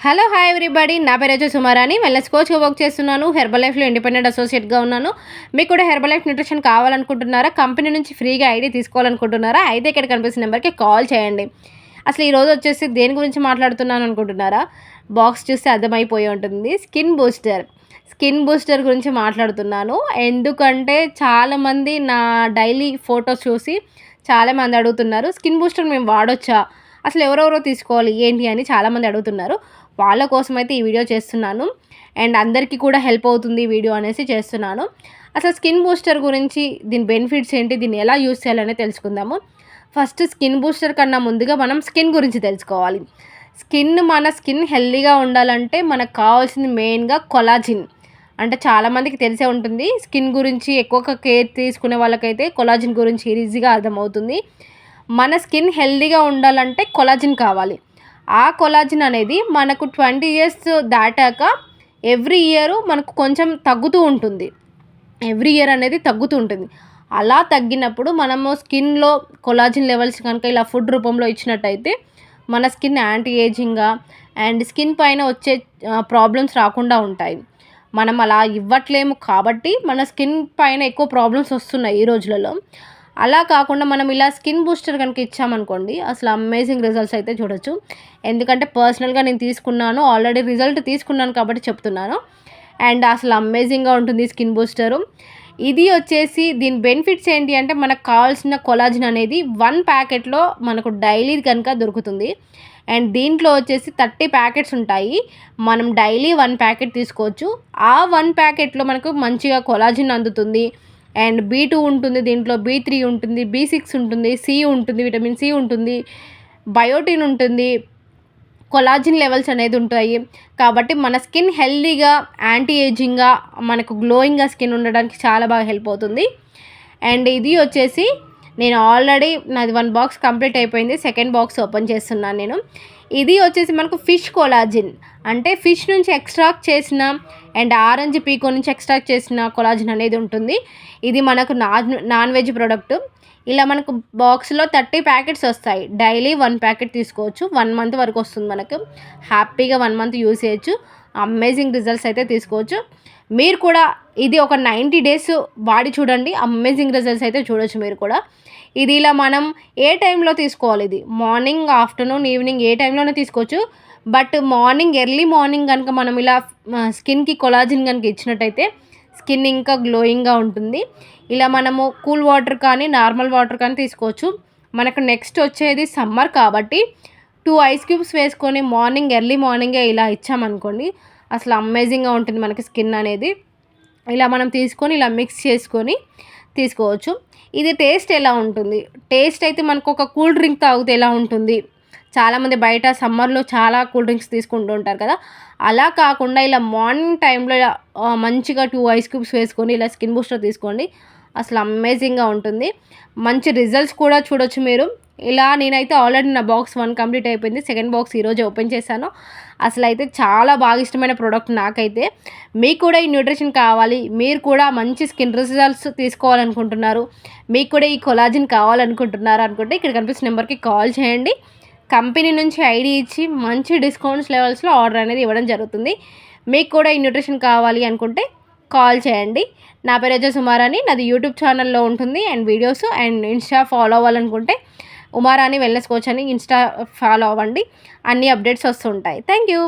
Hello hi everybody, నా పేరు వచ్చి సుమారాని. వెల్నెస్ కోచ్గా వర్క్ చేస్తున్నాను. హెర్బల్ లైఫ్లో ఇండిపెండెంట్ అసోసియేట్గా ఉన్నాను. మీకు కూడా హెర్బల్ లైఫ్ న్యూట్రిషన్ కావాలనుకుంటున్నారా? కంపెనీ నుంచి ఫ్రీగా ఐడి తీసుకోవాలనుకుంటున్నారా? అయితే ఇక్కడ కనిపిస్తున్న నెంబర్కి కాల్ చేయండి. అసలు ఈరోజు వచ్చేసి దేని గురించి మాట్లాడుతున్నాను అనుకుంటున్నారా? బాక్స్ చూస్తే అర్థమైపోయి ఉంటుంది. స్కిన్ బూస్టర్ గురించి మాట్లాడుతున్నాను. ఎందుకంటే చాలామంది నా డైలీ ఫొటోస్ చూసి చాలామంది అడుగుతున్నారు, స్కిన్ బూస్టర్ మేము వాడొచ్చా, అసలు ఎవరెవరో తీసుకోవాలి ఏంటి అని చాలామంది అడుగుతున్నారు. వాళ్ళ కోసం అయితే ఈ వీడియో చేస్తున్నాను. అండ్ అందరికీ కూడా హెల్ప్ అవుతుంది ఈ వీడియో అనేసి చేస్తున్నాను. అసలు స్కిన్ బూస్టర్ గురించి, దీని బెనిఫిట్స్ ఏంటి, దీన్ని ఎలా యూస్ చేయాలనే తెలుసుకుందాము. ఫస్ట్ స్కిన్ బూస్టర్ కన్నా ముందుగా మనం స్కిన్ గురించి తెలుసుకోవాలి. మన స్కిన్ హెల్తీగా ఉండాలంటే మనకు కావాల్సింది మెయిన్గా కొలాజిన్. అంటే చాలామందికి తెలిసే ఉంటుంది. స్కిన్ గురించి ఎక్కువగా కేర్ తీసుకునే వాళ్ళకైతే కొలాజిన్ గురించి ఈజీగా అర్థమవుతుంది. మన స్కిన్ హెల్తీగా ఉండాలంటే కొలాజిన్ కావాలి. ఆ కొలాజిన్ అనేది మనకు 20 years దాటాక ఎవ్రీ ఇయర్ మనకు కొంచెం తగ్గుతూ ఉంటుంది. ఎవ్రీ ఇయర్ అనేది తగ్గుతూ ఉంటుంది. అలా తగ్గినప్పుడు మనము స్కిన్లో కొలాజిన్ లెవెల్స్ కనుక ఇలా ఫుడ్ రూపంలో ఇచ్చినట్టయితే మన స్కిన్ యాంటీ ఏజింగ్గా అండ్ స్కిన్ పైన వచ్చే ప్రాబ్లమ్స్ రాకుండా ఉంటాయి. మనం అలా ఇవ్వట్లేము కాబట్టి మన స్కిన్ పైన ఎక్కువ ప్రాబ్లమ్స్ వస్తున్నాయి ఈ రోజులలో. అలా కాకుండా మనం ఇలా స్కిన్ బూస్టర్ కనుక ఇచ్చామనుకోండి, అసలు అమేజింగ్ రిజల్ట్స్ అయితే చూడొచ్చు. ఎందుకంటే పర్సనల్గా నేను తీసుకున్నాను, ఆల్రెడీ రిజల్ట్ తీసుకున్నాను కాబట్టి చెప్తున్నాను. అండ్ అసలు అమేజింగ్గా ఉంటుంది స్కిన్ బూస్టరు. ఇది వచ్చేసి దీని బెనిఫిట్స్ ఏంటి అంటే, మనకు కావాల్సిన కొలాజిన్ అనేది 1 ప్యాకెట్లో మనకు డైలీ కనుక దొరుకుతుంది. అండ్ దీంట్లో వచ్చేసి 30 ప్యాకెట్స్ ఉంటాయి. మనం డైలీ 1 ప్యాకెట్ తీసుకోవచ్చు. ఆ 1 ప్యాకెట్లో మనకు మంచిగా కొలాజిన్ అందుతుంది. అండ్ B2 ఉంటుంది, దీంట్లో B3 ఉంటుంది, B6 ఉంటుంది, సి ఉంటుంది, విటమిన్ సి ఉంటుంది, బయోటిన్ ఉంటుంది, కొలాజిన్ లెవెల్స్ అనేది ఉంటాయి. కాబట్టి మన స్కిన్ హెల్తీగా, యాంటీ ఏజింగ్గా, మనకు గ్లోయింగ్గా స్కిన్ ఉండడానికి చాలా బాగా హెల్ప్ అవుతుంది. అండ్ ఇది వచ్చేసి నేను ఆల్రెడీ నాది 1 బాక్స్ కంప్లీట్ అయిపోయింది. సెకండ్ బాక్స్ ఓపెన్ చేస్తున్నాను నేను. ఇది వచ్చేసి మనకు ఫిష్ కొలాజిన్, అంటే ఫిష్ నుంచి ఎక్స్ట్రాక్ట్ చేసిన అండ్ ఆరెంజ్ పీకో నుంచి ఎక్స్ట్రాక్ట్ చేసిన కొలాజిన్ అనేది ఉంటుంది. ఇది మనకు నాన్ వెజ్ ప్రోడక్ట్. ఇలా మనకు బాక్స్లో 30 ప్యాకెట్స్ వస్తాయి. డైలీ 1 ప్యాకెట్ తీసుకోవచ్చు. 1 month వరకు వస్తుంది మనకు. హ్యాపీగా 1 month యూజ్ చేయొచ్చు. అమేజింగ్ రిజల్ట్స్ అయితే తీసుకోవచ్చు. మీరు కూడా ఇది ఒక 90 days వాడి చూడండి, అమేజింగ్ రిజల్ట్స్ అయితే చూడొచ్చు మీరు కూడా. ఇది ఇలా మనం ఏ టైంలో తీసుకోవాలి, ఇది మార్నింగ్, ఆఫ్టర్నూన్, ఈవినింగ్ ఏ టైంలోనే తీసుకోవచ్చు. బట్ ఎర్లీ మార్నింగ్ కనుక మనం ఇలా స్కిన్కి కొలాజిన్ కనుక ఇచ్చినట్టయితే స్కిన్ ఇంకా గ్లోయింగ్గా ఉంటుంది. ఇలా మనము కూల్ వాటర్ కానీ నార్మల్ వాటర్ కానీ తీసుకోవచ్చు. మనకు నెక్స్ట్ వచ్చేది సమ్మర్ కాబట్టి 2 ice cubes వేసుకొని ఎర్లీ మార్నింగే ఇలా ఇచ్చామనుకోండి, అసలు అమేజింగ్గా ఉంటుంది మనకి స్కిన్ అనేది. ఇలా మనం తీసుకొని ఇలా మిక్స్ చేసుకొని తీసుకోవచ్చు. ఇది టేస్ట్ ఎలా ఉంటుంది, టేస్ట్ అయితే మనకు ఒక కూల్ డ్రింక్ తాగితే ఎలా ఉంటుంది, చాలామంది బయట సమ్మర్లో చాలా కూల్ డ్రింక్స్ తీసుకుంటూ ఉంటారు కదా, అలా కాకుండా ఇలా మార్నింగ్ టైంలో ఇలా మంచిగా 2 ice cubes వేసుకొని ఇలా స్కిన్ బూస్టర్ తీసుకోండి, అసలు అమేజింగ్గా ఉంటుంది. మంచి రిజల్ట్స్ కూడా చూడొచ్చు మీరు. ఇలా నేనైతే ఆల్రెడీ నా బాక్స్ 1 కంప్లీట్ అయిపోయింది. సెకండ్ బాక్స్ ఈరోజు ఓపెన్ చేశాను. అసలు అయితే చాలా బాగా ఇష్టమైన ప్రోడక్ట్ నాకైతే. మీకు కూడా ఈ న్యూట్రిషన్ కావాలి, మీరు కూడా మంచి స్కిన్ రిజల్ట్స్ తీసుకోవాలనుకుంటున్నారు, మీకు కూడా ఈ కొలాజిన్ కావాలనుకుంటున్నారు అనుకుంటే ఇక్కడ కనిపిస్తున్న నెంబర్కి కాల్ చేయండి. కంపెనీ నుంచి ఐడి ఇచ్చి మంచి డిస్కౌంట్స్ లెవెల్స్లో ఆర్డర్ అనేది ఇవ్వడం జరుగుతుంది. మీకు కూడా ఈ న్యూట్రిషన్ కావాలి అనుకుంటే కాల్ చేయండి. నా పేరు వచ్చి సుమారాని, నాది యూట్యూబ్ ఛానల్లో ఉంటుంది and videos. And insta follow అవ్వాలనుకుంటే ఉమారాని వెల్నెస్ కోచ్ అని ఇన్స్టా ఫాలో అవ్వండి, అన్ని అప్డేట్స్ వస్తుంటాయి. Thank you.